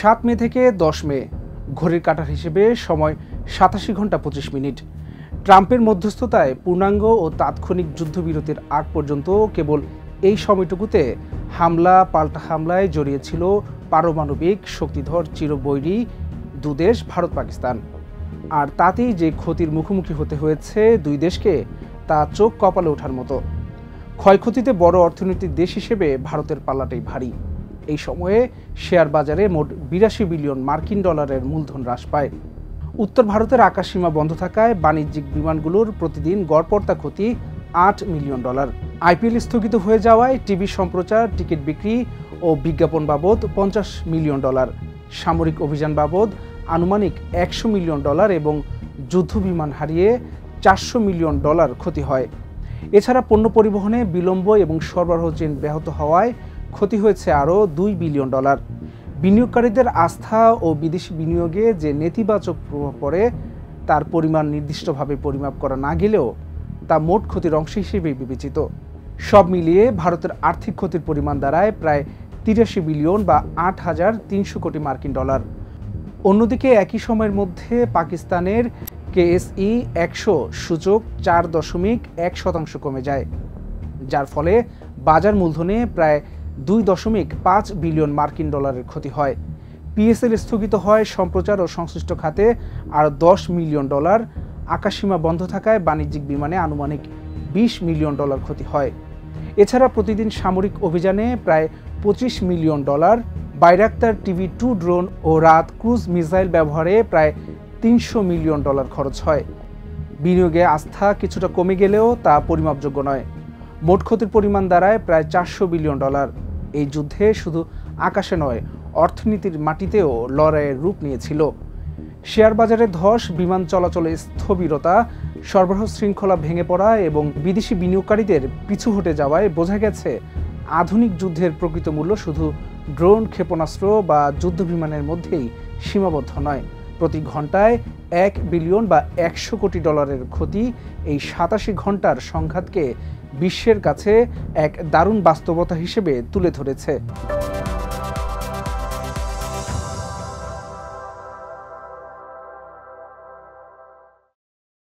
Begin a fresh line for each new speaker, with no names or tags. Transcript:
7 মে থেকে 10 মে ঘড়ির কাঁটার হিসেবে সময় 87 ঘন্টা 25 মিনিট। ট্রাম্পের মধ্যস্থতায় পূর্ণাঙ্গ ও তাৎক্ষণিক যুদ্ধবিরতির আগ পর্যন্ত কেবল এই সময়টুকুতে হামলা পাল্টা হামলায় জড়িয়েছিল পারমাণবিক শক্তিধর চিরবৈরী দুদেশ ভারত পাকিস্তান। আর তাতেই যে ক্ষতির মুখোমুখি হতে হয়েছে দুই দেশকে তা চোখ কপালে ওঠার মতো। ক্ষয়ক্ষতিতে বড় অর্থনৈতিক দেশ হিসেবে ভারতের পাল্লাটাই ভারী। এই সময়ে শেয়ার বাজারে মোট 82 বিলিয়ন মার্কিন ডলারের মূলধন হ্রাস পায়। উত্তর ভারতের আকাশসীমা বন্ধ থাকায় বাণিজ্যিক বিমানগুলোর প্রতিদিন গড়পড়তা ক্ষতি $8 মিলিয়ন। আইপিএল স্থগিত হয়ে যাওয়ায় টিভি সম্প্রচার, টিকিট বিক্রি ও বিজ্ঞাপন বাবদ $50 মিলিয়ন, সামরিক অভিযান বাবদ আনুমানিক $100 মিলিয়ন এবং যুদ্ধ বিমান হারিয়ে $400 মিলিয়ন ক্ষতি হয়। এছাড়া পণ্য পরিবহনে বিলম্ব এবং সরবরাহ চেইন ব্যাহত হওয়ায় ক্ষতি হয়েছে আরও $2 বিলিয়ন। বিনিয়োগকারীদের আস্থা ও বিদেশি বিনিয়োগে যে নেতিবাচক প্রভাব পড়ে তার পরিমাণ নির্দিষ্টভাবে পরিমাপ করা না গেলেও তা মোট ক্ষতির অংশ হিসেবেই বিবেচিত। সব মিলিয়ে ভারতের আর্থিক ক্ষতির পরিমাণ দাঁড়ায় প্রায় 83 বিলিয়ন বা 8,300 কোটি মার্কিন ডলার। অন্যদিকে একই সময়ের মধ্যে পাকিস্তানের KSE 100 সূচক 4.1% কমে যায়, যার ফলে বাজার মূলধনে প্রায় $2.5 বিলিয়ন মার্কিন ডলারের ক্ষতি হয়। PSL স্থগিত হয় সম্প্রচার ও সংশ্লিষ্ট খাতে আর $10 মিলিয়ন। আকাশসীমা বন্ধ থাকায় বাণিজ্যিক বিমানে আনুমানিক $20 মিলিয়ন ক্ষতি হয়। এছাড়া প্রতিদিন সামরিক অভিযানে প্রায় $25 মিলিয়ন, বাইরাক্তার TB2 ড্রোন ও রাত ক্রুজ মিসাইল ব্যবহারে প্রায় $300 মিলিয়ন খরচ হয়। বিনিয়োগে আস্থা কিছুটা কমে গেলেও তা পরিমাপযোগ্য নয়। মোট ক্ষতির পরিমাণ দাঁড়ায় প্রায় $400 বিলিয়ন। এই যুদ্ধে শুধু আকাশে নয়, অর্থনীতির মাটিতেও লড়াইয়ের রূপ নিয়েছিল। শেয়ার বাজারে ধস, বিমান চলাচলে স্থবিরতা, সরবরাহ শৃঙ্খলা ভেঙে পড়া এবং বিদেশি বিনিয়োগকারীদের পিছু হটে যাওয়ায় বোঝা গেছে আধুনিক যুদ্ধের প্রকৃত মূল্য শুধু ড্রোন, ক্ষেপণাস্ত্র বা যুদ্ধ বিমানের মধ্যেই সীমাবদ্ধ নয়। প্রতি ঘন্টায় $1 বিলিয়ন বা $100 কোটি ক্ষতি এই 87 ঘন্টার সংঘাতকে বিশ্বের কাছে এক দারুণ বাস্তবতা হিসেবে তুলে ধরেছে।